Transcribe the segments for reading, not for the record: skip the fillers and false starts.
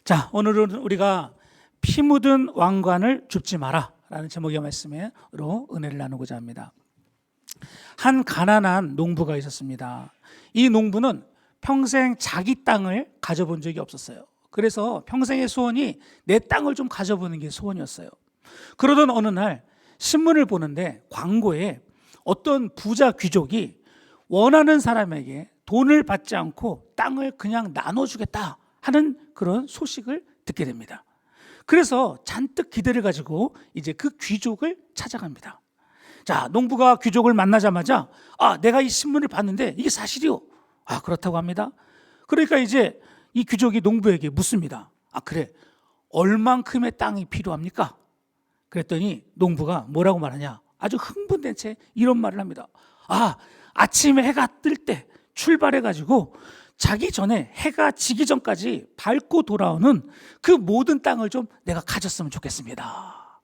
자, 오늘은 우리가 피 묻은 왕관을 줍지 마라 라는 제목의 말씀으로 은혜를 나누고자 합니다. 한 가난한 농부가 있었습니다. 이 농부는 평생 자기 땅을 가져본 적이 없었어요. 그래서 평생의 소원이 내 땅을 좀 가져보는 게 소원이었어요. 그러던 어느 날 신문을 보는데 광고에 어떤 부자 귀족이 원하는 사람에게 돈을 받지 않고 땅을 그냥 나눠주겠다 하는 그런 소식을 듣게 됩니다. 그래서 잔뜩 기대를 가지고 이제 그 귀족을 찾아갑니다. 자, 농부가 귀족을 만나자마자 내가 이 신문을 봤는데 이게 사실이요? 그렇다고 합니다. 그러니까 이제 이 귀족이 농부에게 묻습니다. 그래, 얼만큼의 땅이 필요합니까? 그랬더니 농부가 뭐라고 말하냐? 아주 흥분된 채 이런 말을 합니다. 아침에 해가 뜰 때 출발해가지고 자기 전에 해가 지기 전까지 밟고 돌아오는 그 모든 땅을 좀 내가 가졌으면 좋겠습니다.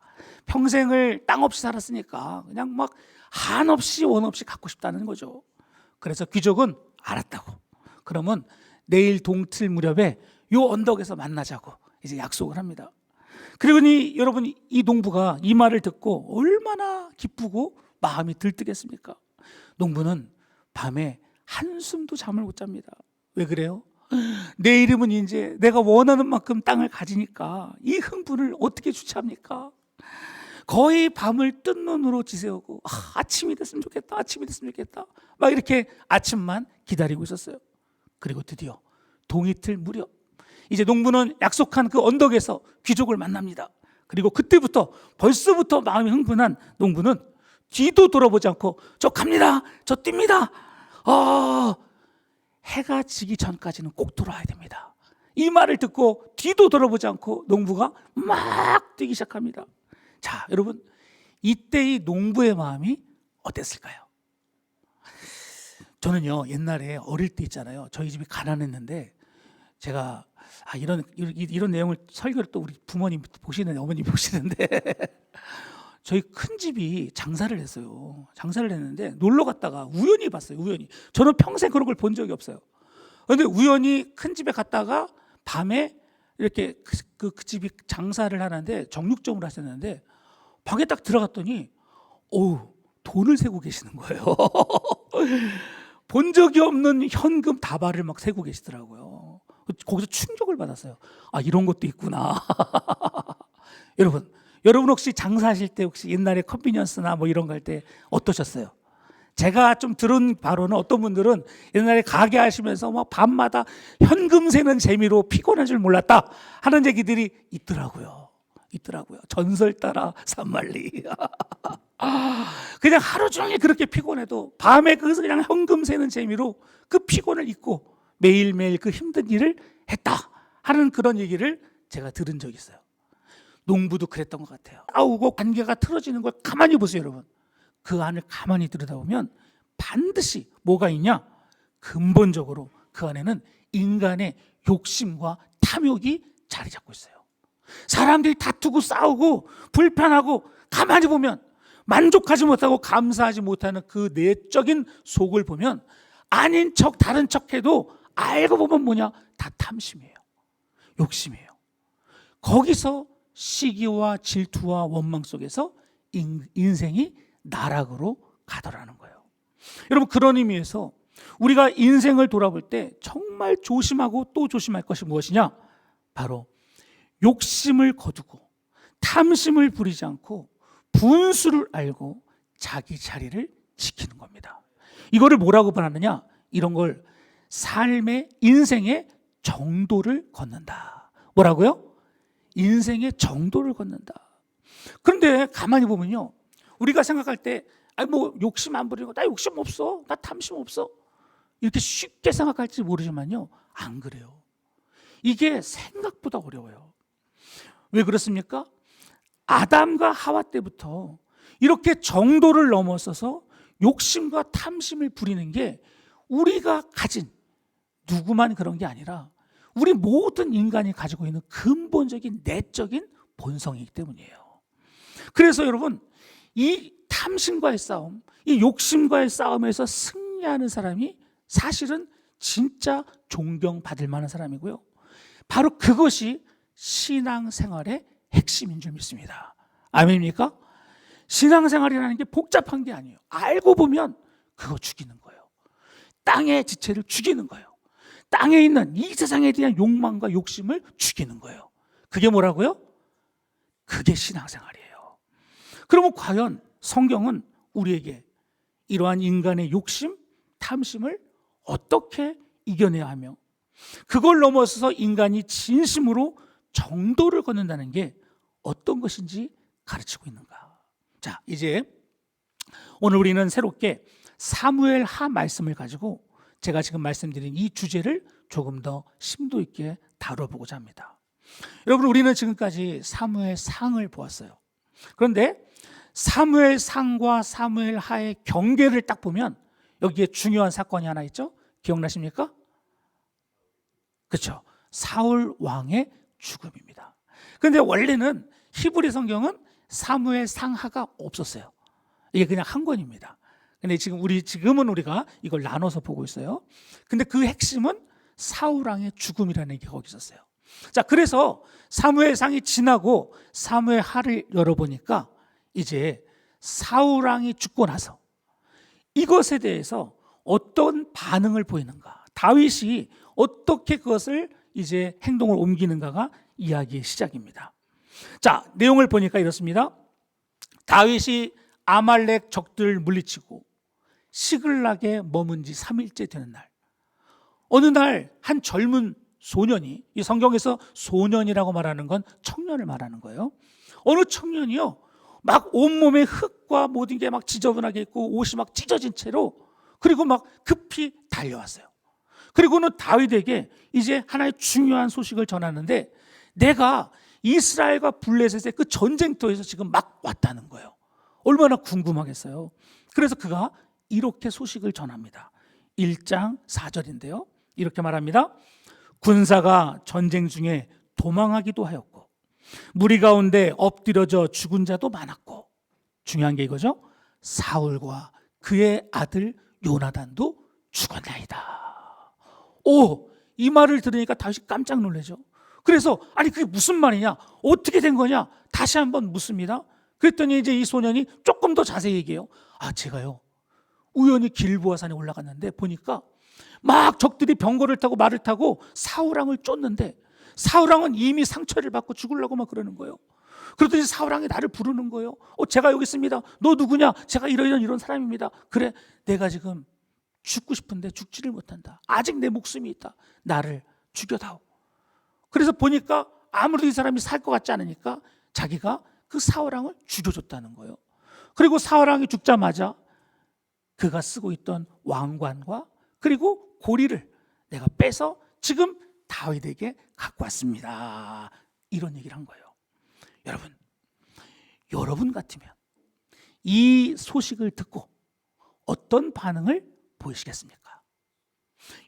평생을 땅 없이 살았으니까 그냥 막 한없이 원없이 갖고 싶다는 거죠. 그래서 귀족은 알았다고. 그러면 내일 동틀 무렵에 요 언덕에서 만나자고 이제 약속을 합니다. 그리고 여러분, 이 농부가 이 말을 듣고 얼마나 기쁘고 마음이 들뜨겠습니까? 농부는 밤에 한숨도 잠을 못 잡니다. 왜 그래요? 내일이면 이제 내가 원하는 만큼 땅을 가지니까 이 흥분을 어떻게 주체합니까? 거의 밤을 뜬 눈으로 지새우고 아침이 됐으면 좋겠다, 아침이 됐으면 좋겠다, 막 이렇게 아침만 기다리고 있었어요. 그리고 드디어 동이틀 무렵 이제 농부는 약속한 그 언덕에서 귀족을 만납니다. 그리고 그때부터 벌써부터 마음이 흥분한 농부는 뒤도 돌아보지 않고 저 갑니다, 저 뜁니다. 해가 지기 전까지는 꼭 돌아와야 됩니다. 이 말을 듣고 뒤도 돌아보지 않고 농부가 막 뛰기 시작합니다. 자, 여러분, 이때 이 농부의 마음이 어땠을까요? 저는요, 옛날에 어릴 때 있잖아요, 저희 집이 가난했는데 제가 이런 내용을 설교를 또 우리 부모님 보시는, 어머님 보시는데 저희 큰 집이 장사를 했어요. 장사를 했는데 놀러 갔다가 우연히 봤어요. 우연히. 저는 평생 그런 걸 본 적이 없어요. 그런데 우연히 큰 집에 갔다가 밤에 이렇게 그 집이 장사를 하는데 정육점을 하셨는데 방에 딱 들어갔더니 돈을 세고 계시는 거예요. 본 적이 없는 현금 다발을 막 세고 계시더라고요. 거기서 충격을 받았어요. 이런 것도 있구나. 여러분 혹시 장사하실 때 혹시 옛날에 컨비니언스나 뭐 이런 거 할 때 어떠셨어요? 제가 좀 들은 바로는 어떤 분들은 옛날에 가게 하시면서 막 밤마다 현금 세는 재미로 피곤한 줄 몰랐다 하는 얘기들이 있더라고요. 전설 따라 산만리. 그냥 하루 종일 그렇게 피곤해도 밤에 거기서 그냥 현금 세는 재미로 그 피곤을 잊고 매일매일 그 힘든 일을 했다 하는 그런 얘기를 제가 들은 적이 있어요. 농부도 그랬던 것 같아요. 싸우고 관계가 틀어지는 걸 가만히 보세요, 여러분. 그 안을 가만히 들여다보면 반드시 뭐가 있냐? 근본적으로 그 안에는 인간의 욕심과 탐욕이 자리 잡고 있어요. 사람들이 다투고 싸우고 불편하고 가만히 보면 만족하지 못하고 감사하지 못하는 그 내적인 속을 보면 아닌 척 다른 척해도 알고 보면 뭐냐? 다 탐심이에요. 욕심이에요. 거기서 시기와 질투와 원망 속에서 인생이 나락으로 가더라는 거예요. 여러분, 그런 의미에서 우리가 인생을 돌아볼 때 정말 조심하고 또 조심할 것이 무엇이냐? 바로 욕심을 거두고 탐심을 부리지 않고 분수를 알고 자기 자리를 지키는 겁니다. 이거를 뭐라고 말하느냐? 이런 걸 삶의 인생의 정도를 걷는다. 뭐라고요? 인생의 정도를 걷는다. 그런데 가만히 보면요, 우리가 생각할 때 욕심 안 부리고 나 욕심 없어, 나 탐심 없어, 이렇게 쉽게 생각할지 모르지만요, 안 그래요. 이게 생각보다 어려워요. 왜 그렇습니까? 아담과 하와 때부터 이렇게 정도를 넘어서서 욕심과 탐심을 부리는 게 우리가 가진, 누구만 그런 게 아니라 우리 모든 인간이 가지고 있는 근본적인 내적인 본성이기 때문이에요. 그래서 여러분, 이 탐심과의 싸움, 이 욕심과의 싸움에서 승리하는 사람이 사실은 진짜 존경받을 만한 사람이고요, 바로 그것이 신앙생활의 핵심인 줄 믿습니다. 아멘입니까? 신앙생활이라는 게 복잡한 게 아니에요. 알고 보면 그거 죽이는 거예요. 땅의 지체를 죽이는 거예요. 땅에 있는 이 세상에 대한 욕망과 욕심을 죽이는 거예요. 그게 뭐라고요? 그게 신앙생활이에요. 그러면 과연 성경은 우리에게 이러한 인간의 욕심, 탐심을 어떻게 이겨내야 하며 그걸 넘어서서 인간이 진심으로 정도를 걷는다는 게 어떤 것인지 가르치고 있는가? 자, 이제 오늘 우리는 새롭게 사무엘 하 말씀을 가지고 제가 지금 말씀드린 이 주제를 조금 더 심도 있게 다뤄보고자 합니다. 여러분, 우리는 지금까지 사무엘 상을 보았어요. 그런데 사무엘 상과 사무엘 하의 경계를 딱 보면 여기에 중요한 사건이 하나 있죠? 기억나십니까? 그렇죠. 사울 왕의 죽음입니다. 그런데 원래는 히브리 성경은 사무엘 상하가 없었어요. 이게 그냥 한 권입니다. 근데 지금은 우리가 이걸 나눠서 보고 있어요. 근데 그 핵심은 사울 왕의 죽음이라는 게 거기 있었어요. 자, 그래서 사무엘 상이 지나고 사무엘 하를 열어보니까 이제 사울 왕이 죽고 나서 이것에 대해서 어떤 반응을 보이는가, 다윗이 어떻게 그것을 이제 행동을 옮기는가가 이야기의 시작입니다. 자, 내용을 보니까 이렇습니다. 다윗이 아말렉 적들을 물리치고 시글락에 머문 지 3일째 되는 날, 어느 날 한 젊은 소년이, 이 성경에서 소년이라고 말하는 건 청년을 말하는 거예요. 어느 청년이요, 막 온몸에 흙과 모든 게 막 지저분하게 있고 옷이 막 찢어진 채로, 그리고 막 급히 달려왔어요. 그리고는 다윗에게 이제 하나의 중요한 소식을 전하는데, 내가 이스라엘과 블레셋의 그 전쟁터에서 지금 막 왔다는 거예요. 얼마나 궁금하겠어요. 그래서 그가 이렇게 소식을 전합니다. 1장 4절인데요 이렇게 말합니다. 군사가 전쟁 중에 도망하기도 하였고 무리 가운데 엎드려져 죽은 자도 많았고, 중요한 게 이거죠. 사울과 그의 아들 요나단도 죽었나이다. 오, 이 말을 들으니까 다시 깜짝 놀라죠. 그래서 아니 그게 무슨 말이냐, 어떻게 된 거냐 다시 한번 묻습니다. 그랬더니 이제 이 소년이 조금 더 자세히 얘기해요. 아, 제가요 우연히 길보아산에 올라갔는데 보니까 막 적들이 병거를 타고 말을 타고 사울왕을 쫓는데 사울왕은 이미 상처를 받고 죽으려고 막 그러는 거예요. 그러더니 사울왕이 나를 부르는 거예요. 제가 여기 있습니다. 너 누구냐? 제가 이런 사람입니다. 그래, 내가 지금 죽고 싶은데 죽지를 못한다. 아직 내 목숨이 있다. 나를 죽여다오. 그래서 보니까 아무래도 이 사람이 살 것 같지 않으니까 자기가 그 사울왕을 죽여줬다는 거예요. 그리고 사울왕이 죽자마자 그가 쓰고 있던 왕관과 그리고 고리를 내가 빼서 지금 다윗에게 갖고 왔습니다. 이런 얘기를 한 거예요. 여러분 같으면 이 소식을 듣고 어떤 반응을 보이시겠습니까?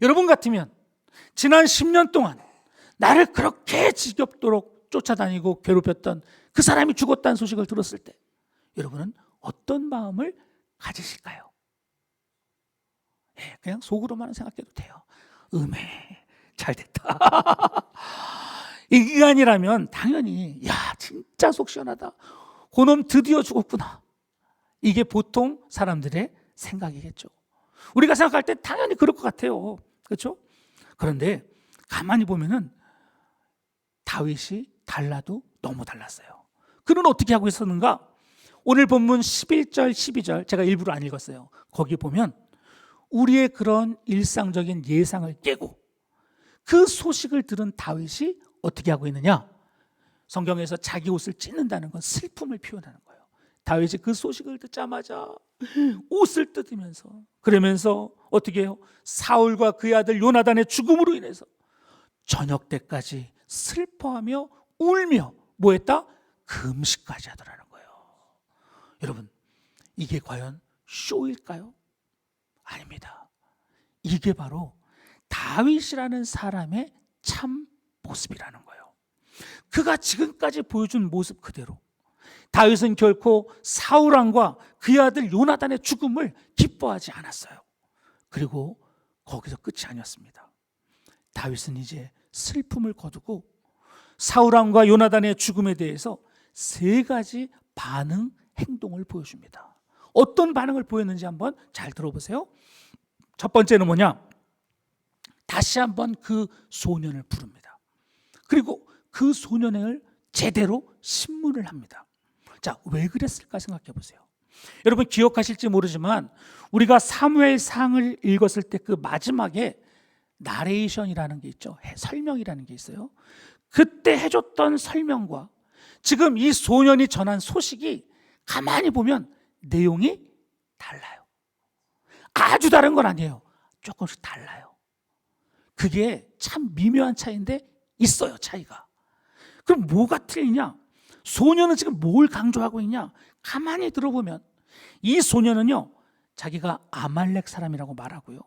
여러분 같으면 지난 10년 동안 나를 그렇게 지겹도록 쫓아다니고 괴롭혔던 그 사람이 죽었다는 소식을 들었을 때 여러분은 어떤 마음을 가지실까요? 그냥 속으로만 생각해도 돼요. 잘됐다. 인간이라면 당연히 야, 진짜 속 시원하다. 그놈 드디어 죽었구나. 이게 보통 사람들의 생각이겠죠. 우리가 생각할 때 당연히 그럴 것 같아요. 그렇죠? 그런데 가만히 보면은 다윗이 달라도 너무 달랐어요. 그는 어떻게 하고 있었는가? 오늘 본문 11절, 12절 제가 일부러 안 읽었어요. 거기 보면 우리의 그런 일상적인 예상을 깨고 그 소식을 들은 다윗이 어떻게 하고 있느냐? 성경에서 자기 옷을 찢는다는 건 슬픔을 표현하는 거예요. 다윗이 그 소식을 듣자마자 옷을 뜯으면서, 그러면서 어떻게 해요? 사울과 그의 아들 요나단의 죽음으로 인해서 저녁 때까지 슬퍼하며 울며 뭐 했다? 금식까지 하더라는 거예요. 여러분, 이게 과연 쇼일까요? 아닙니다. 이게 바로 다윗이라는 사람의 참 모습이라는 거예요. 그가 지금까지 보여준 모습 그대로 다윗은 결코 사울왕과 그의 아들 요나단의 죽음을 기뻐하지 않았어요. 그리고 거기서 끝이 아니었습니다. 다윗은 이제 슬픔을 거두고 사울 왕과 요나단의 죽음에 대해서 세 가지 반응, 행동을 보여줍니다. 어떤 반응을 보였는지 한번 잘 들어보세요. 첫 번째는 뭐냐? 다시 한번 그 소년을 부릅니다. 그리고 그 소년을 제대로 신문을 합니다. 자, 왜 그랬을까 생각해 보세요. 여러분 기억하실지 모르지만 우리가 사무엘상을 읽었을 때 그 마지막에 나레이션이라는 게 있죠. 설명이라는 게 있어요. 그때 해줬던 설명과 지금 이 소년이 전한 소식이 가만히 보면 내용이 달라요. 아주 다른 건 아니에요. 조금씩 달라요. 그게 참 미묘한 차이인데 있어요, 차이가. 그럼 뭐가 틀리냐? 소년은 지금 뭘 강조하고 있냐? 가만히 들어보면 이 소년은요, 자기가 아말렉 사람이라고 말하고요,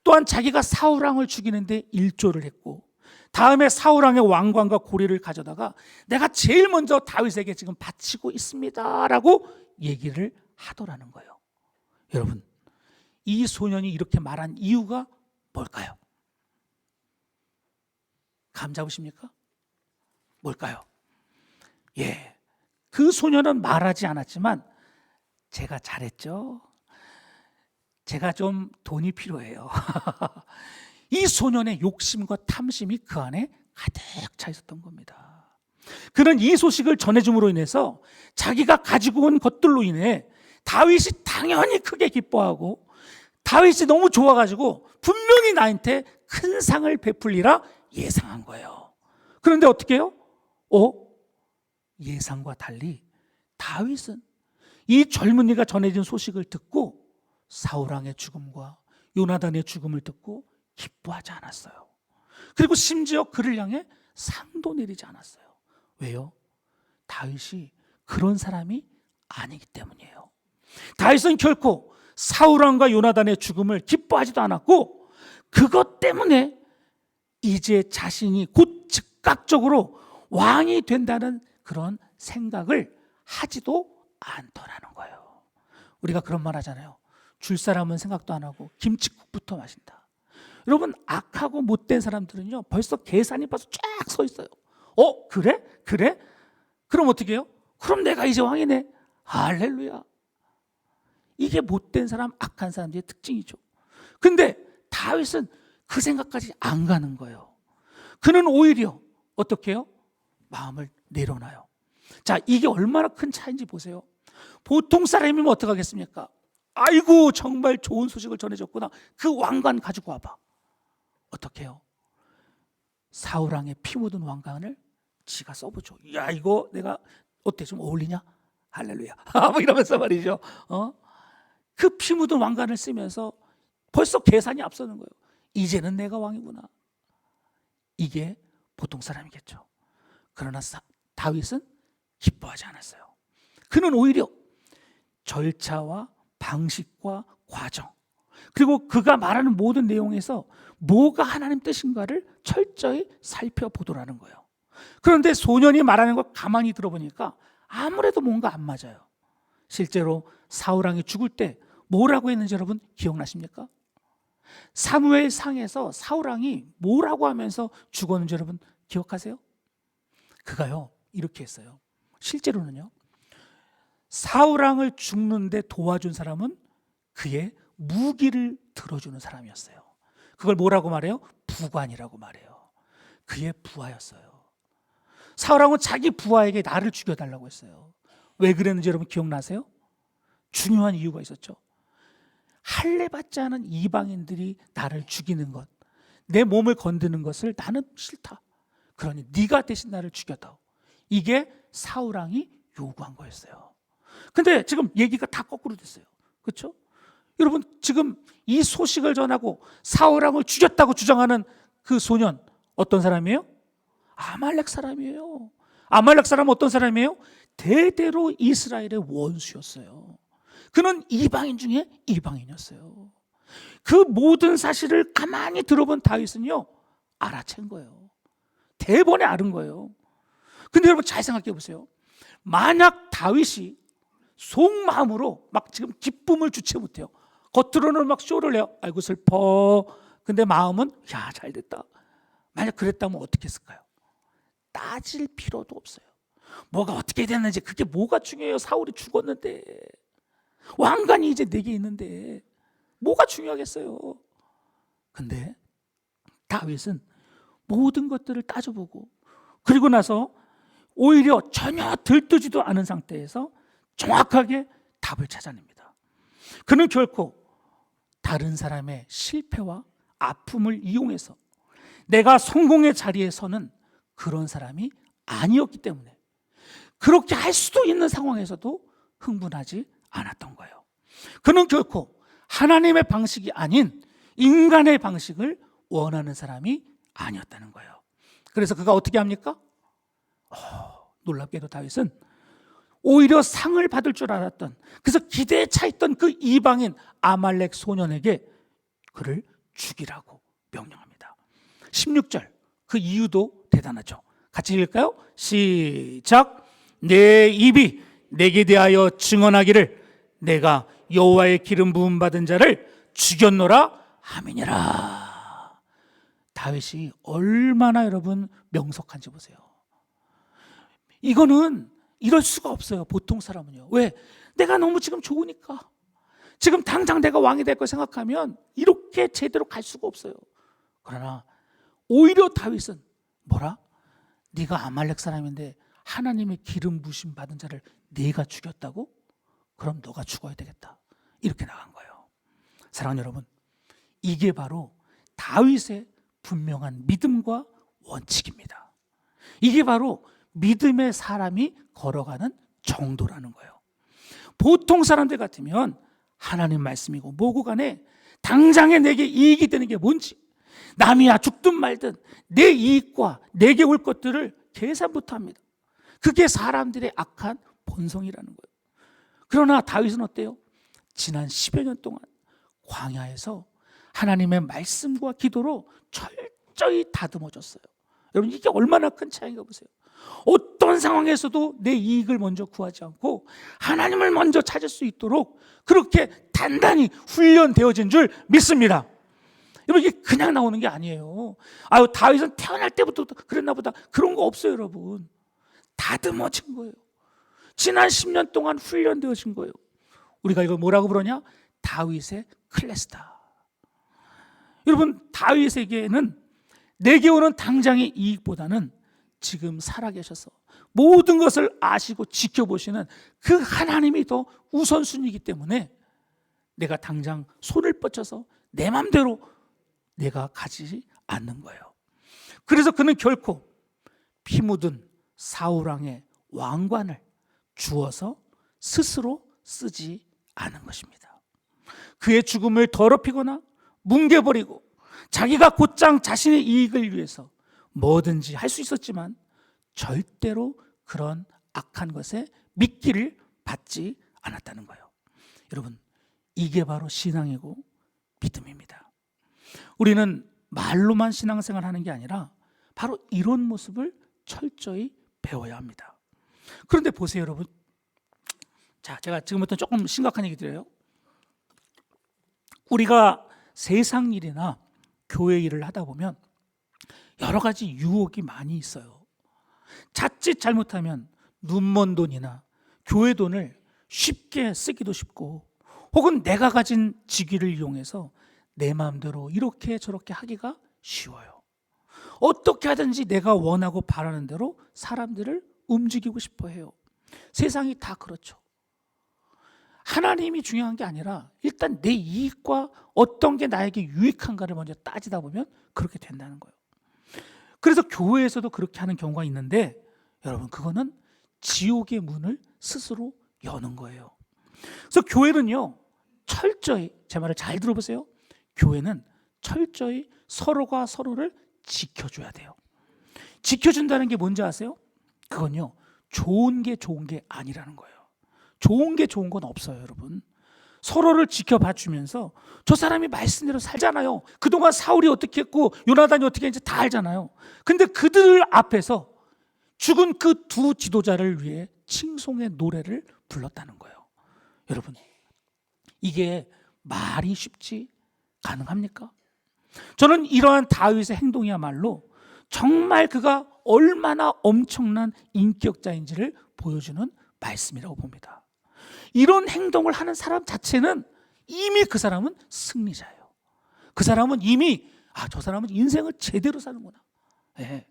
또한 자기가 사울왕을 죽이는데 일조를 했고, 다음에 사울왕의 왕관과 고리를 가져다가 내가 제일 먼저 다윗에게 지금 바치고 있습니다 라고 얘기를 하더라는 거예요. 여러분, 이 소년이 이렇게 말한 이유가 뭘까요? 감 잡으십니까? 뭘까요? 예, 그 소년은 말하지 않았지만 제가 잘했죠. 제가 좀 돈이 필요해요. 이 소년의 욕심과 탐심이 그 안에 가득 차 있었던 겁니다. 그는 이 소식을 전해줌으로 인해서 자기가 가지고 온 것들로 인해 다윗이 당연히 크게 기뻐하고 다윗이 너무 좋아가지고 분명히 나한테 큰 상을 베풀리라 예상한 거예요. 그런데 어떻게 해요? 예상과 달리 다윗은 이 젊은이가 전해진 소식을 듣고 사울왕의 죽음과 요나단의 죽음을 듣고 기뻐하지 않았어요. 그리고 심지어 그를 향해 상도 내리지 않았어요. 왜요? 다윗이 그런 사람이 아니기 때문이에요. 다윗은 결코 사울왕과 요나단의 죽음을 기뻐하지도 않았고, 그것 때문에 이제 자신이 곧 즉각적으로 왕이 된다는 그런 생각을 하지도 않더라는 거예요. 우리가 그런 말 하잖아요. 줄 사람은 생각도 안 하고 김칫국부터 마신다. 여러분, 악하고 못된 사람들은요, 벌써 계산이 벌써 쫙 서 있어요. 그래? 그래? 그럼 어떻게 해요? 그럼 내가 이제 왕이네. 할렐루야. 이게 못된 사람, 악한 사람들의 특징이죠. 근데 다윗은 그 생각까지 안 가는 거예요. 그는 오히려 어떻게 해요? 마음을 내려놔요. 자, 이게 얼마나 큰 차이인지 보세요. 보통 사람이면 어떻게 하겠습니까? 아이고, 정말 좋은 소식을 전해줬구나. 그 왕관 가지고 와봐. 어떻게 해요? 사울왕의 피 묻은 왕관을 지가 써보죠. 야, 이거 내가 어때? 좀 어울리냐? 할렐루야. 뭐 이러면서 말이죠. 그 피 묻은 왕관을 쓰면서 벌써 계산이 앞서는 거예요. 이제는 내가 왕이구나. 이게 보통 사람이겠죠. 그러나 다윗은 기뻐하지 않았어요. 그는 오히려 절차와 방식과 과정, 그리고 그가 말하는 모든 내용에서 뭐가 하나님 뜻인가를 철저히 살펴보더라는 거예요. 그런데 소년이 말하는 걸 가만히 들어보니까 아무래도 뭔가 안 맞아요. 실제로 사울왕이 죽을 때 뭐라고 했는지 여러분 기억나십니까? 사무엘상에서 사울왕이 뭐라고 하면서 죽었는지 여러분 기억하세요? 그가요, 이렇게 했어요. 실제로는요, 사울왕을 죽는데 도와준 사람은 그의 무기를 들어주는 사람이었어요. 그걸 뭐라고 말해요? 부관이라고 말해요. 그의 부하였어요. 사울왕은 자기 부하에게 나를 죽여달라고 했어요. 왜 그랬는지 여러분 기억나세요? 중요한 이유가 있었죠. 할례받지 않은 이방인들이 나를 죽이는 것, 내 몸을 건드는 것을 나는 싫다. 그러니 네가 대신 나를 죽여다오. 이게 사울왕이 요구한 거였어요. 근데 지금 얘기가 다 거꾸로 됐어요. 그렇죠? 여러분, 지금 이 소식을 전하고 사울왕을 죽였다고 주장하는 그 소년, 어떤 사람이에요? 아말렉 사람이에요. 아말렉 사람은 어떤 사람이에요? 대대로 이스라엘의 원수였어요. 그는 이방인 중에 이방인이었어요. 그 모든 사실을 가만히 들어본 다윗은요, 알아챈 거예요. 대번에 아는 거예요. 근데 여러분 잘 생각해 보세요. 만약 다윗이 속마음으로 막 지금 기쁨을 주체 못해요. 겉으로는 막 쇼를 해요. 아이고 슬퍼. 근데 마음은 야, 잘 됐다. 만약 그랬다면 어떻게 했을까요? 따질 필요도 없어요. 뭐가 어떻게 됐는지 그게 뭐가 중요해요. 사울이 죽었는데, 왕관이 이제 내게 있는데 뭐가 중요하겠어요. 근데 다윗은 모든 것들을 따져보고, 그리고 나서 오히려 전혀 들뜨지도 않은 상태에서 정확하게 답을 찾아냅니다. 그는 결코 다른 사람의 실패와 아픔을 이용해서 내가 성공의 자리에 서는 그런 사람이 아니었기 때문에 그렇게 할 수도 있는 상황에서도 흥분하지 않았던 거예요. 그는 결코 하나님의 방식이 아닌 인간의 방식을 원하는 사람이 아니었다는 거예요. 그래서 그가 어떻게 합니까? 놀랍게도 다윗은 오히려 상을 받을 줄 알았던, 그래서 기대에 차 있던 그 이방인 아말렉 소년에게 그를 죽이라고 명령합니다. 16절, 그 이유도 대단하죠. 같이 읽을까요? 시작. 내 입이 내게 대하여 증언하기를 내가 여호와의 기름 부음 받은 자를 죽였노라 함이니라. 다윗이 얼마나 여러분 명석한지 보세요. 이거는 이럴 수가 없어요. 보통 사람은요. 왜? 내가 너무 지금 좋으니까, 지금 당장 내가 왕이 될 걸 생각하면 이렇게 제대로 갈 수가 없어요. 그러나 오히려 다윗은 뭐라? 네가 아말렉 사람인데 하나님의 기름 부심 받은 자를 네가 죽였다고? 그럼 너가 죽어야 되겠다. 이렇게 나간 거예요. 사랑하는 여러분, 이게 바로 다윗의 분명한 믿음과 원칙입니다. 이게 바로 믿음의 사람이 걸어가는 정도라는 거예요. 보통 사람들 같으면 하나님 말씀이고 뭐고 간에 당장에 내게 이익이 되는 게 뭔지, 남이야 죽든 말든 내 이익과 내게 올 것들을 계산부터 합니다. 그게 사람들의 악한 본성이라는 거예요. 그러나 다윗은 어때요? 지난 10여 년 동안 광야에서 하나님의 말씀과 기도로 철저히 다듬어졌어요. 여러분, 이게 얼마나 큰 차이인가 보세요. 어떤 상황에서도 내 이익을 먼저 구하지 않고 하나님을 먼저 찾을 수 있도록 그렇게 단단히 훈련되어진 줄 믿습니다. 여러분, 이게 그냥 나오는 게 아니에요. 아유, 다윗은 태어날 때부터 그랬나 보다. 그런 거 없어요, 여러분. 다듬어진 거예요. 지난 10년 동안 훈련되어진 거예요. 우리가 이걸 뭐라고 부르냐? 다윗의 클래스다. 여러분, 다윗에게는 내게 오는 당장의 이익보다는 지금 살아계셔서 모든 것을 아시고 지켜보시는 그 하나님이 더 우선순위이기 때문에 내가 당장 손을 뻗쳐서 내 맘대로 내가 가지지 않는 거예요. 그래서 그는 결코 피 묻은 사울왕의 왕관을 주어서 스스로 쓰지 않은 것입니다. 그의 죽음을 더럽히거나 뭉개버리고 자기가 곧장 자신의 이익을 위해서 뭐든지 할 수 있었지만 절대로 그런 악한 것에 미끼를 받지 않았다는 거예요. 여러분, 이게 바로 신앙이고 믿음입니다. 우리는 말로만 신앙생활 하는 게 아니라 바로 이런 모습을 철저히 배워야 합니다. 그런데 보세요, 여러분. 자, 제가 지금부터 조금 심각한 얘기 드려요. 우리가 세상 일이나 교회 일을 하다 보면 여러 가지 유혹이 많이 있어요. 자칫 잘못하면 눈먼 돈이나 교회 돈을 쉽게 쓰기도 쉽고, 혹은 내가 가진 직위를 이용해서 내 마음대로 이렇게 저렇게 하기가 쉬워요. 어떻게 하든지 내가 원하고 바라는 대로 사람들을 움직이고 싶어 해요. 세상이 다 그렇죠. 하나님이 중요한 게 아니라 일단 내 이익과 어떤 게 나에게 유익한가를 먼저 따지다 보면 그렇게 된다는 거예요. 그래서 교회에서도 그렇게 하는 경우가 있는데, 여러분, 그거는 지옥의 문을 스스로 여는 거예요. 그래서 교회는요, 철저히, 제 말을 잘 들어보세요. 교회는 철저히 서로가 서로를 지켜줘야 돼요. 지켜준다는 게 뭔지 아세요? 그건요, 좋은 게 아니라는 거예요. 좋은 게 좋은 건 없어요, 여러분. 서로를 지켜봐 주면서 저 사람이 말씀대로 살잖아요. 그동안 사울이 어떻게 했고 요나단이 어떻게 했는지 다 알잖아요. 근데 그들 앞에서 죽은 그 두 지도자를 위해 칭송의 노래를 불렀다는 거예요. 여러분, 이게 말이 쉽지 가능합니까? 저는 이러한 다윗의 행동이야말로 정말 그가 얼마나 엄청난 인격자인지를 보여주는 말씀이라고 봅니다. 이런 행동을 하는 사람 자체는 이미 그 사람은 승리자예요. 그 사람은 이미 저 사람은 인생을 제대로 사는구나. 네.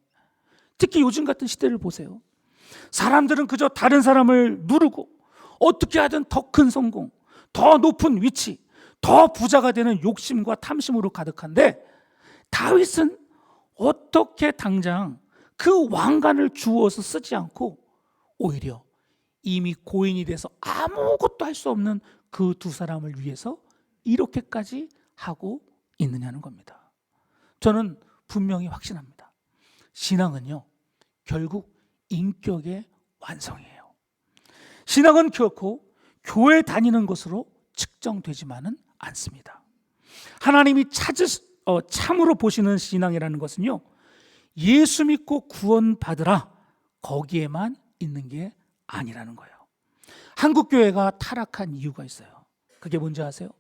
특히 요즘 같은 시대를 보세요. 사람들은 그저 다른 사람을 누르고 어떻게 하든 더 큰 성공, 더 높은 위치, 더 부자가 되는 욕심과 탐심으로 가득한데, 다윗은 어떻게 당장 그 왕관을 주워서 쓰지 않고 오히려 이미 고인이 돼서 아무것도 할 수 없는 그 두 사람을 위해서 이렇게까지 하고 있느냐는 겁니다. 저는 분명히 확신합니다. 신앙은요, 결국 인격의 완성이에요. 신앙은 결코 교회 다니는 것으로 측정되지만은 않습니다. 하나님이 참으로 보시는 신앙이라는 것은요, 예수 믿고 구원받으라 거기에만 있는 게 아니라는 거예요. 한국 교회가 타락한 이유가 있어요. 그게 뭔지 아세요?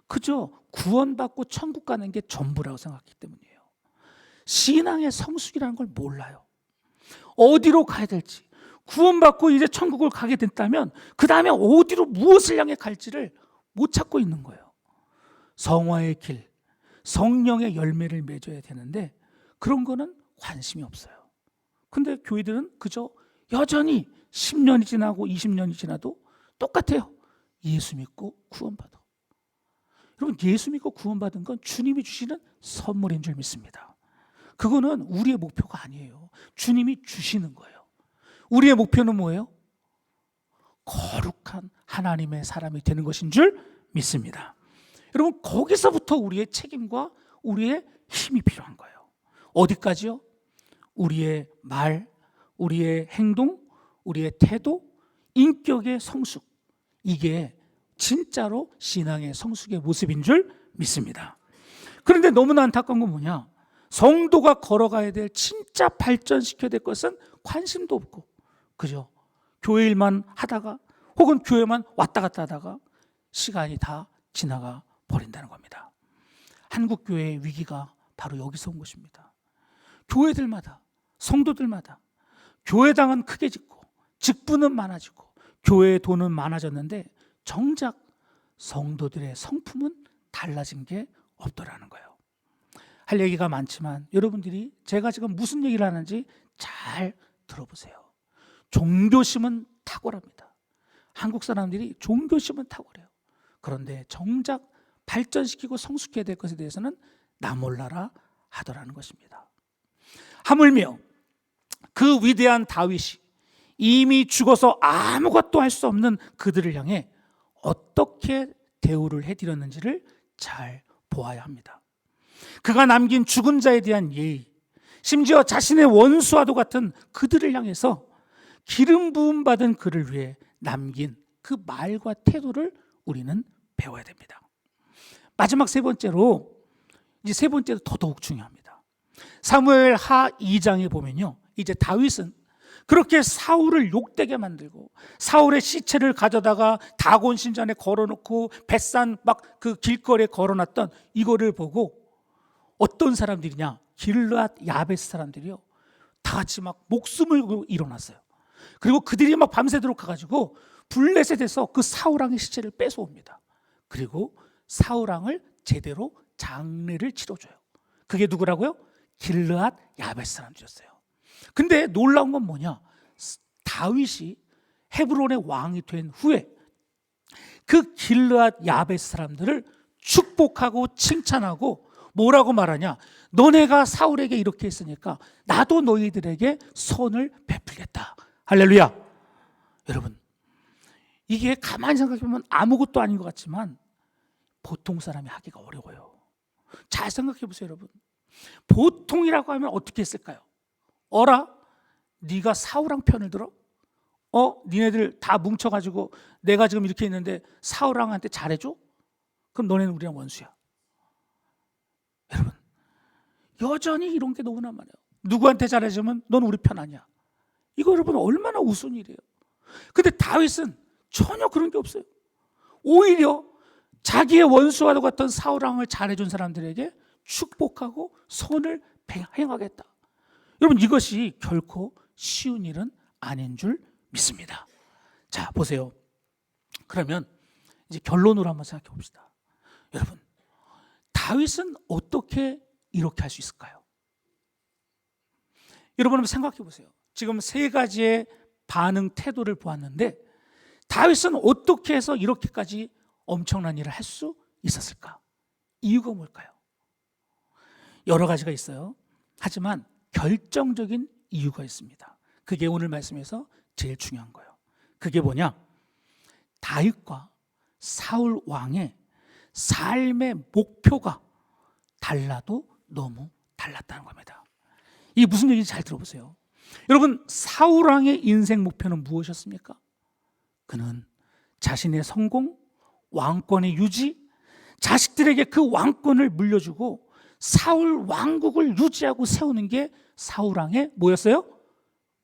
그저 구원받고 천국 가는 게 전부라고 생각했기 때문이에요. 신앙의 성숙이라는 걸 몰라요. 어디로 가야 될지, 구원받고 이제 천국을 가게 됐다면 그 다음에 어디로 무엇을 향해 갈지를 못 찾고 있는 거예요. 성화의 길, 성령의 열매를 맺어야 되는데 그런 거는 관심이 없어요. 근데 교회들은 그저 여전히 10년이 지나고 20년이 지나도 똑같아요. 예수 믿고 구원받아. 여러분, 예수 믿고 구원받은 건 주님이 주시는 선물인 줄 믿습니다. 그거는 우리의 목표가 아니에요. 주님이 주시는 거예요. 우리의 목표는 뭐예요? 거룩한 하나님의 사람이 되는 것인 줄 믿습니다. 여러분, 거기서부터 우리의 책임과 우리의 힘이 필요한 거예요. 어디까지요? 우리의 말, 우리의 행동, 우리의 태도, 인격의 성숙, 이게 진짜로 신앙의 성숙의 모습인 줄 믿습니다. 그런데 너무나 안타까운 건 뭐냐? 성도가 걸어가야 될, 진짜 발전시켜야 될 것은 관심도 없고, 그죠? 교회 일만 하다가 혹은 교회만 왔다 갔다 하다가 시간이 다 지나가 버린다는 겁니다. 한국 교회의 위기가 바로 여기서 온 것입니다. 교회들마다, 성도들마다 교회당은 크게 짓고 직분은 많아지고 교회의 돈은 많아졌는데 정작 성도들의 성품은 달라진 게 없더라는 거예요. 할 얘기가 많지만 여러분들이 제가 지금 무슨 얘기를 하는지 잘 들어보세요. 종교심은 탁월합니다. 한국 사람들이 종교심은 탁월해요. 그런데 정작 발전시키고 성숙해야 될 것에 대해서는 나 몰라라 하더라는 것입니다. 하물며 그 위대한 다윗이 이미 죽어서 아무것도 할 수 없는 그들을 향해 어떻게 대우를 해드렸는지를 잘 보아야 합니다. 그가 남긴 죽은 자에 대한 예의, 심지어 자신의 원수와도 같은 그들을 향해서 기름 부음 받은 그를 위해 남긴 그 말과 태도를 우리는 배워야 됩니다. 마지막 세 번째로, 이제 세 번째도 더더욱 중요합니다. 사무엘 하 2장에 보면요, 이제 다윗은 그렇게 사울을 욕되게 만들고 사울의 시체를 가져다가 다곤 신전에 걸어놓고 벳산 막 그 길거리에 걸어놨던 이거를 보고 어떤 사람들이냐, 길르앗 야베스 사람들이요, 다 같이 막 목숨을 걸고 일어났어요. 그리고 그들이 막 밤새도록 가가지고 블레셋에서 그 사울왕의 시체를 뺏어옵니다. 그리고 사울왕을 제대로 장례를 치러줘요. 그게 누구라고요? 길르앗 야베스 사람들이었어요. 근데 놀라운 건 뭐냐, 다윗이 헤브론의 왕이 된 후에 그 길르앗 야베스 사람들을 축복하고 칭찬하고 뭐라고 말하냐, 너네가 사울에게 이렇게 했으니까 나도 너희들에게 선을 베풀겠다. 할렐루야. 여러분, 이게 가만히 생각해보면 아무것도 아닌 것 같지만 보통 사람이 하기가 어려워요. 잘 생각해 보세요. 여러분, 보통이라고 하면 어떻게 했을까요? 어라? 네가 사울왕 편을 들어? 니네들 다 뭉쳐가지고 내가 지금 이렇게 있는데 사울왕한테 잘해줘? 그럼 너네는 우리랑 원수야. 여러분, 여전히 이런 게 너무나 많아요. 누구한테 잘해주면 넌 우리 편 아니야. 이거 여러분 얼마나 우스운 일이에요. 근데 다윗은 전혀 그런 게 없어요. 오히려 자기의 원수와도 같은 사울왕을 잘해준 사람들에게 축복하고 선을 행하겠다. 여러분, 이것이 결코 쉬운 일은 아닌 줄 믿습니다. 자, 보세요. 그러면 이제 결론으로 한번 생각해 봅시다. 여러분, 다윗은 어떻게 이렇게 할 수 있을까요? 여러분 한번 생각해 보세요. 지금 세 가지의 반응 태도를 보았는데 다윗은 어떻게 해서 이렇게까지 엄청난 일을 할 수 있었을까? 이유가 뭘까요? 여러 가지가 있어요. 하지만 결정적인 이유가 있습니다. 그게 오늘 말씀에서 제일 중요한 거예요. 그게 뭐냐? 다윗과 사울 왕의 삶의 목표가 달라도 너무 달랐다는 겁니다. 이게 무슨 얘기인지 잘 들어보세요. 여러분, 사울 왕의 인생 목표는 무엇이었습니까? 그는 자신의 성공, 왕권의 유지, 자식들에게 그 왕권을 물려주고 사울 왕국을 유지하고 세우는 게 사울 왕의 뭐였어요?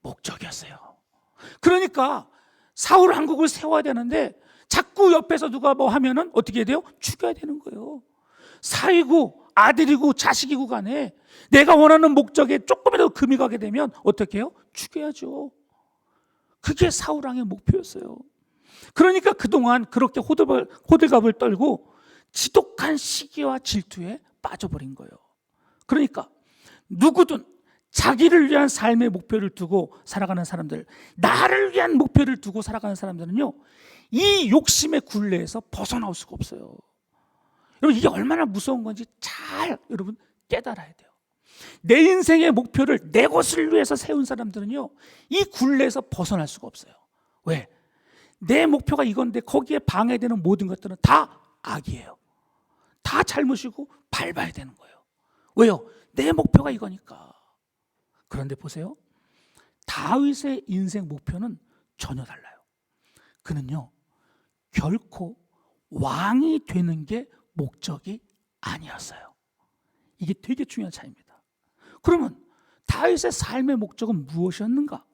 목적이었어요. 그러니까 사울 왕국을 세워야 되는데 자꾸 옆에서 누가 뭐 하면은 어떻게 해야 돼요? 죽여야 되는 거예요. 사위고 아들이고 자식이고 간에 내가 원하는 목적에 조금이라도 금이 가게 되면 어떻게 해요? 죽여야죠. 그게 사울 왕의 목표였어요. 그러니까 그동안 그렇게 호들갑을 떨고 지독한 시기와 질투에 빠져버린 거예요. 그러니까 누구든 자기를 위한 삶의 목표를 두고 살아가는 사람들, 나를 위한 목표를 두고 살아가는 사람들은요, 이 욕심의 굴레에서 벗어나올 수가 없어요. 여러분, 이게 얼마나 무서운 건지 잘 여러분 깨달아야 돼요. 내 인생의 목표를 내 것을 위해서 세운 사람들은요, 이 굴레에서 벗어날 수가 없어요. 왜? 내 목표가 이건데 거기에 방해되는 모든 것들은 다 악이에요. 다 잘못이고 밟아야 되는 거예요. 왜요? 내 목표가 이거니까. 그런데 보세요. 다윗의 인생 목표는 전혀 달라요. 그는요, 결코 왕이 되는 게 목적이 아니었어요. 이게 되게 중요한 차이입니다. 그러면 다윗의 삶의 목적은 무엇이었는가?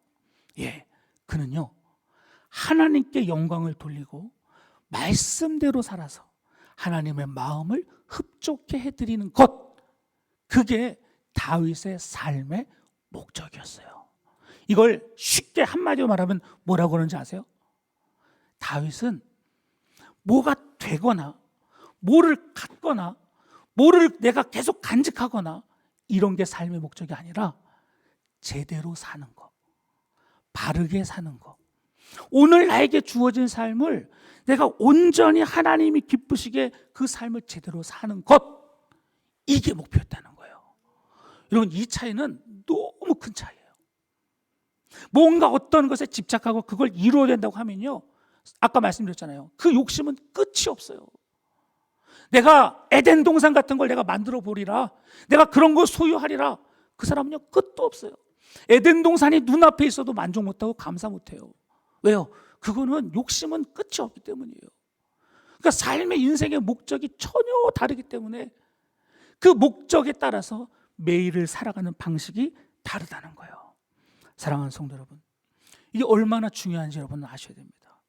예, 그는요, 하나님께 영광을 돌리고 말씀대로 살아서 하나님의 마음을 흡족해 해드리는 것, 그게 다윗의 삶의 목적이었어요. 이걸 쉽게 한마디로 말하면 뭐라고 그러는지 아세요? 다윗은 뭐가 되거나 뭐를 갖거나 뭐를 내가 계속 간직하거나 이런 게 삶의 목적이 아니라 제대로 사는 거, 바르게 사는 거, 오늘 나에게 주어진 삶을 내가 온전히 하나님이 기쁘시게 그 삶을 제대로 사는 것, 이게 목표였다는 거예요. 여러분, 이 차이는 너무 큰 차이예요. 뭔가 어떤 것에 집착하고 그걸 이루어야 된다고 하면요, 아까 말씀드렸잖아요. 그 욕심은 끝이 없어요. 내가 에덴 동산 같은 걸 내가 만들어 보리라, 내가 그런 걸 소유하리라, 그 사람은요 끝도 없어요. 에덴 동산이 눈앞에 있어도 만족 못하고 감사 못해요. 왜요? 그거는 욕심은 끝이 없기 때문이에요. 그러니까 삶의 인생의 목적이 전혀 다르기 때문에 그 목적에 따라서 매일을 살아가는 방식이 다르다는 거예요. 사랑하는 성도 여러분, 이게 얼마나 중요한지 여러분은 아셔야 됩니다.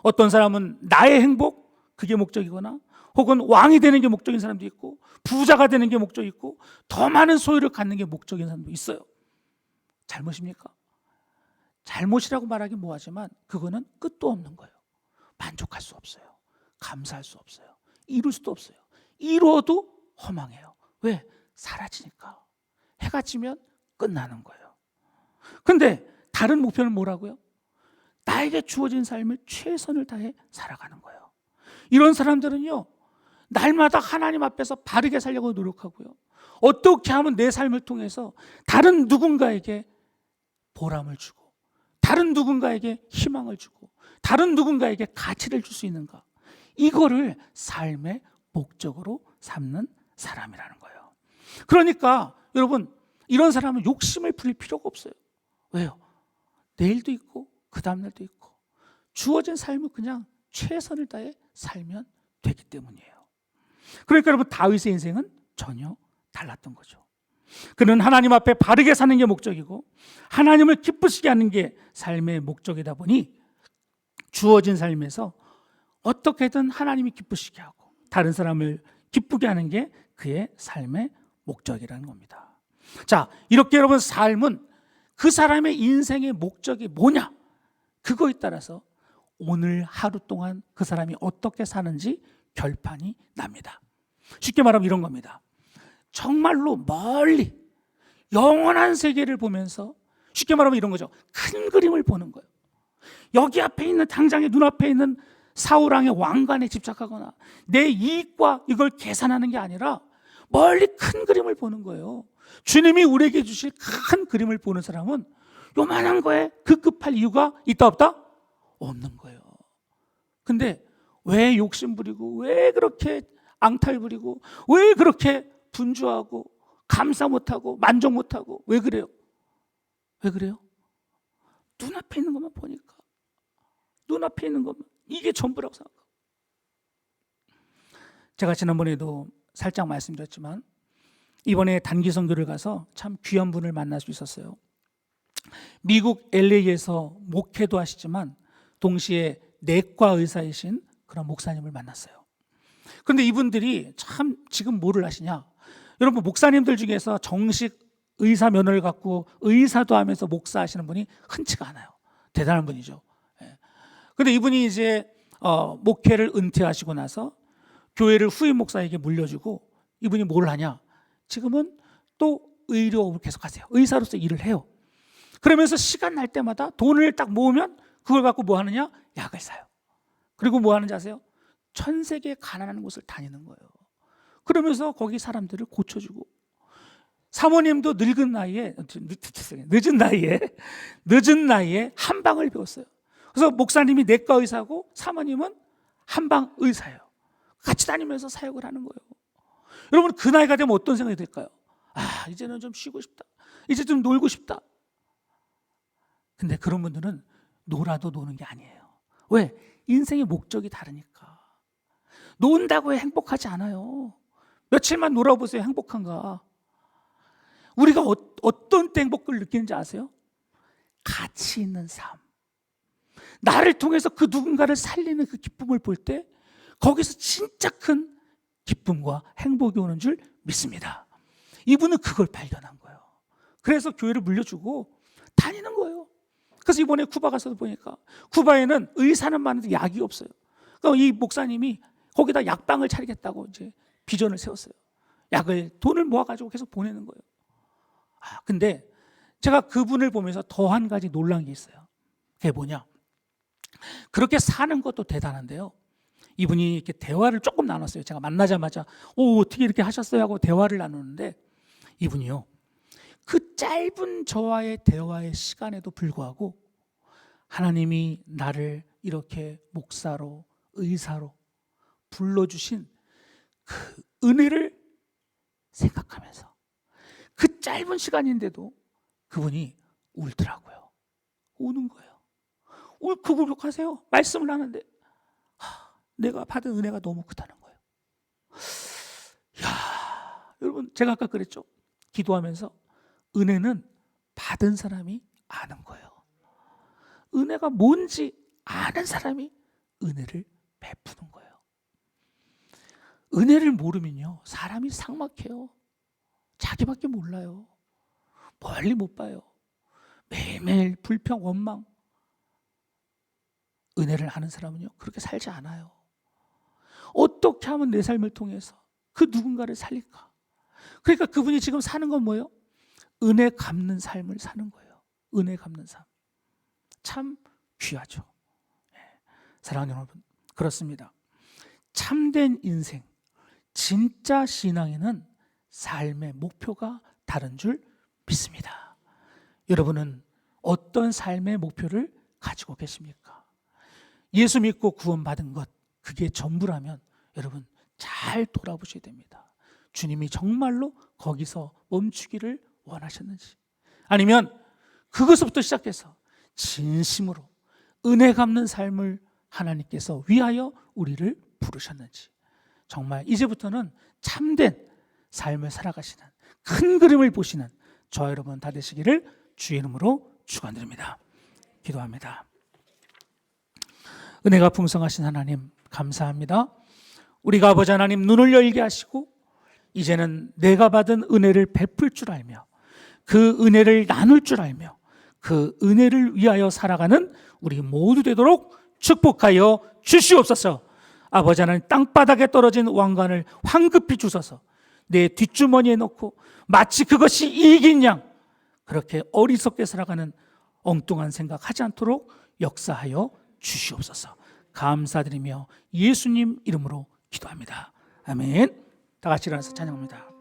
어떤 사람은 나의 행복, 그게 목적이거나 혹은 왕이 되는 게 목적인 사람도 있고 부자가 되는 게 목적이 있고 더 많은 소유를 갖는 게 목적인 사람도 있어요. 잘못입니까? 잘못이라고 말하기 뭐하지만 그거는 끝도 없는 거예요. 만족할 수 없어요. 감사할 수 없어요. 이룰 수도 없어요. 이루어도 허망해요. 왜? 사라지니까. 해가 지면 끝나는 거예요. 근데 다른 목표는 뭐라고요? 나에게 주어진 삶을 최선을 다해 살아가는 거예요. 이런 사람들은요, 날마다 하나님 앞에서 바르게 살려고 노력하고요, 어떻게 하면 내 삶을 통해서 다른 누군가에게 보람을 주고 다른 누군가에게 희망을 주고 다른 누군가에게 가치를 줄 수 있는가, 이거를 삶의 목적으로 삼는 사람이라는 거예요. 그러니까 여러분, 이런 사람은 욕심을 부릴 필요가 없어요. 왜요? 내일도 있고 그 다음날도 있고 주어진 삶을 그냥 최선을 다해 살면 되기 때문이에요. 그러니까 여러분, 다윗의 인생은 전혀 달랐던 거죠. 그는 하나님 앞에 바르게 사는 게 목적이고 하나님을 기쁘시게 하는 게 삶의 목적이다 보니 주어진 삶에서 어떻게든 하나님이 기쁘시게 하고 다른 사람을 기쁘게 하는 게 그의 삶의 목적이라는 겁니다. 자, 이렇게 여러분 삶은 그 사람의 인생의 목적이 뭐냐? 그거에 따라서 오늘 하루 동안 그 사람이 어떻게 사는지 결판이 납니다. 쉽게 말하면 이런 겁니다. 정말로 멀리 영원한 세계를 보면서, 쉽게 말하면 이런 거죠. 큰 그림을 보는 거예요. 여기 앞에 있는, 당장에 눈앞에 있는 사우랑의 왕관에 집착하거나 내 이익과 이걸 계산하는 게 아니라 멀리 큰 그림을 보는 거예요. 주님이 우리에게 주실 큰 그림을 보는 사람은 요만한 거에 급급할 이유가 있다 없다? 없는 거예요. 근데 왜 욕심 부리고, 왜 그렇게 앙탈 부리고, 왜 그렇게 분주하고 감사 못하고 만족 못하고, 왜 그래요? 왜 그래요? 눈앞에 있는 것만 보니까, 눈앞에 있는 것만, 이게 전부라고 생각하고. 제가 지난번에도 살짝 말씀드렸지만 이번에 단기 선교를 가서 참 귀한 분을 만날 수 있었어요. 미국 LA에서 목회도 하시지만 동시에 내과 의사이신 그런 목사님을 만났어요. 그런데 이분들이 참 지금 뭐를 하시냐, 여러분 목사님들 중에서 정식 의사 면허를 갖고 의사도 하면서 목사하시는 분이 흔치가 않아요. 대단한 분이죠. 그런데 이분이 이제 목회를 은퇴하시고 나서 교회를 후임 목사에게 물려주고, 이분이 뭘 하냐, 지금은 또 의료업을 계속 하세요. 의사로서 일을 해요. 그러면서 시간 날 때마다 돈을 딱 모으면 그걸 갖고 뭐 하느냐, 약을 사요. 그리고 뭐 하는지 아세요? 전 세계 가난한 곳을 다니는 거예요. 그러면서 거기 사람들을 고쳐주고, 사모님도 늦은 나이에 한방을 배웠어요. 그래서 목사님이 내과 의사고 사모님은 한방 의사예요. 같이 다니면서 사역을 하는 거예요. 여러분, 그 나이가 되면 어떤 생각이 들까요? 아, 이제는 좀 쉬고 싶다, 이제 좀 놀고 싶다. 근데 그런 분들은 놀아도 노는 게 아니에요. 왜? 인생의 목적이 다르니까. 논다고 행복하지 않아요. 며칠만 놀아보세요. 행복한가? 우리가 어떤 때 행복을 느끼는지 아세요? 가치 있는 삶, 나를 통해서 그 누군가를 살리는 그 기쁨을 볼 때 거기서 진짜 큰 기쁨과 행복이 오는 줄 믿습니다. 이분은 그걸 발견한 거예요. 그래서 교회를 물려주고 다니는 거예요. 그래서 이번에 쿠바 가서도 보니까 쿠바에는 의사는 많은데 약이 없어요. 그러니까 이 목사님이 거기다 약방을 차리겠다고 이제 비전을 세웠어요. 약을, 돈을 모아가지고 계속 보내는 거예요. 근데 제가 그분을 보면서 더 한 가지 놀란 게 있어요. 그게 뭐냐, 그렇게 사는 것도 대단한데요, 이분이 이렇게 대화를 조금 나눴어요. 제가 만나자마자 어떻게 이렇게 하셨어요 하고 대화를 나누는데, 이분이요, 그 짧은 저와의 대화의 시간에도 불구하고 하나님이 나를 이렇게 목사로, 의사로 불러주신 그 은혜를 생각하면서 그 짧은 시간인데도 그분이 울더라고요. 우는 거예요. 울컥울컥 하세요. 말씀을 하는데 내가 받은 은혜가 너무 크다는 거예요. 여러분, 제가 아까 그랬죠. 기도하면서 은혜는 받은 사람이 아는 거예요. 은혜가 뭔지 아는 사람이 은혜를 베푸는 거예요. 은혜를 모르면요, 사람이 삭막해요. 자기밖에 몰라요. 멀리 못 봐요. 매일매일 불평, 원망. 은혜를 아는 사람은요, 그렇게 살지 않아요. 어떻게 하면 내 삶을 통해서 그 누군가를 살릴까? 그러니까 그분이 지금 사는 건 뭐예요? 은혜 갚는 삶을 사는 거예요. 은혜 갚는 삶. 참 귀하죠. 사랑하는 여러분, 그렇습니다. 참된 인생, 진짜 신앙에는 삶의 목표가 다른 줄 믿습니다. 여러분은 어떤 삶의 목표를 가지고 계십니까? 예수 믿고 구원받은 것, 그게 전부라면 여러분 잘 돌아보셔야 됩니다. 주님이 정말로 거기서 멈추기를 원하셨는지, 아니면 그것부터 시작해서 진심으로 은혜 갚는 삶을 하나님께서 위하여 우리를 부르셨는지, 정말 이제부터는 참된 삶을 살아가시는, 큰 그림을 보시는 저와 여러분 다 되시기를 주의 이름으로 축원드립니다. 기도합니다. 은혜가 풍성하신 하나님, 감사합니다. 우리가 아버지 하나님 눈을 열게 하시고 이제는 내가 받은 은혜를 베풀 줄 알며 그 은혜를 나눌 줄 알며 그 은혜를 위하여 살아가는 우리 모두 되도록 축복하여 주시옵소서. 아버지 하나님, 땅바닥에 떨어진 왕관을 황급히 주셔서 내 뒷주머니에 넣고 마치 그것이 이익인 양 그렇게 어리석게 살아가는 엉뚱한 생각하지 않도록 역사하여 주시옵소서. 감사드리며 예수님 이름으로 기도합니다. 아멘. 다 같이 일어나서 찬양합니다.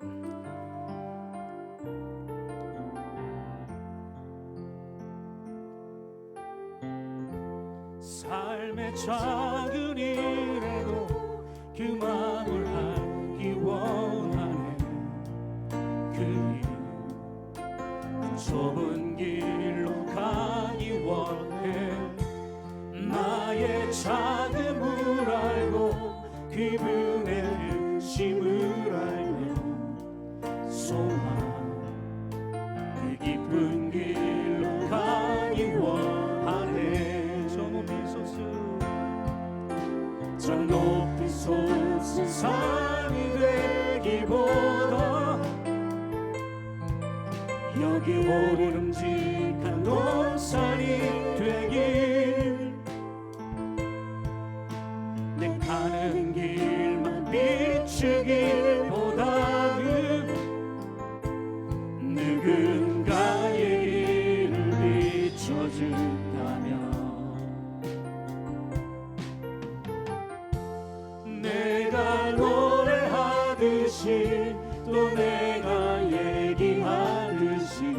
삶의 작은 일에도 그 마음을 알기 원하네. 그 좁은 길로 가기 원해. 나의 작음을 알고 그분의 심을 알며 소망 그 깊은 길로 가기 원하네. 저 높이 솟은 산이 되기보다 여기 오름직한 논산이 되길. 내 가는 길만 비추기보다는 누군가의 길을 비춰준다면 내가 노래하듯이 또 내가 얘기하듯이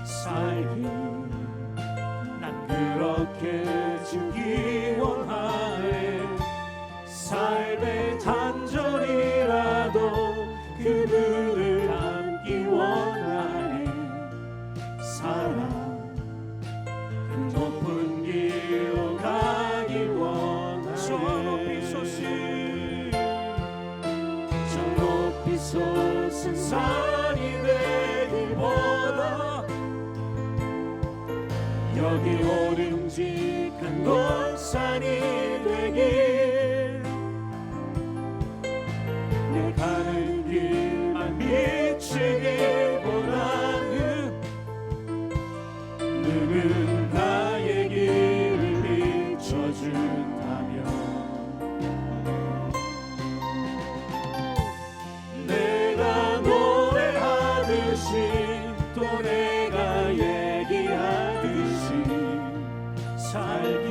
살기 난 그렇게 주기 원하네. 삶의 단절이라도 그분을 닮기 원하네. 사랑 그 높은 길로 가기 원하네. 저 높이 솟은 산이 되기보다 여기 오름직한 논산이 되길. 내 가는 길만 비추기보다는 누군가의 길을 비춰준다면 내가 노래하듯이 또 내가 얘기하듯이 살기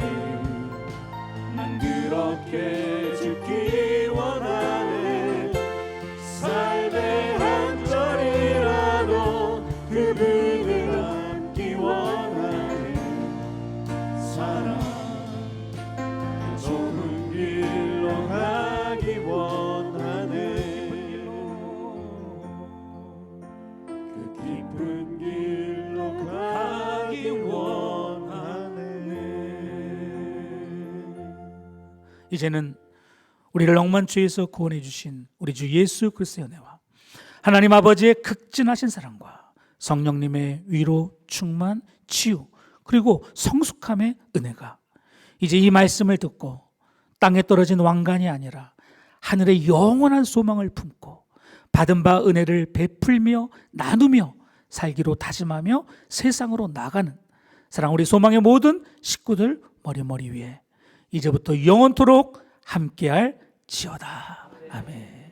난 그렇게 죽기 원하네. 삶의 한 절이라도 그분을 안기 원하네. 사랑 그 좁은 길로 가기 원하네. 그 깊은 길로 가기 원하네. 이제는 우리를 억만죄에서 구원해 주신 우리 주 예수 그리스도의 은혜와 하나님 아버지의 극진하신 사랑과 성령님의 위로, 충만, 치유 그리고 성숙함의 은혜가 이제 이 말씀을 듣고 땅에 떨어진 왕관이 아니라 하늘의 영원한 소망을 품고 받은 바 은혜를 베풀며 나누며 살기로 다짐하며 세상으로 나가는 사랑 우리 소망의 모든 식구들 머리 위에 이제부터 영원토록 함께할 지어다. 아멘.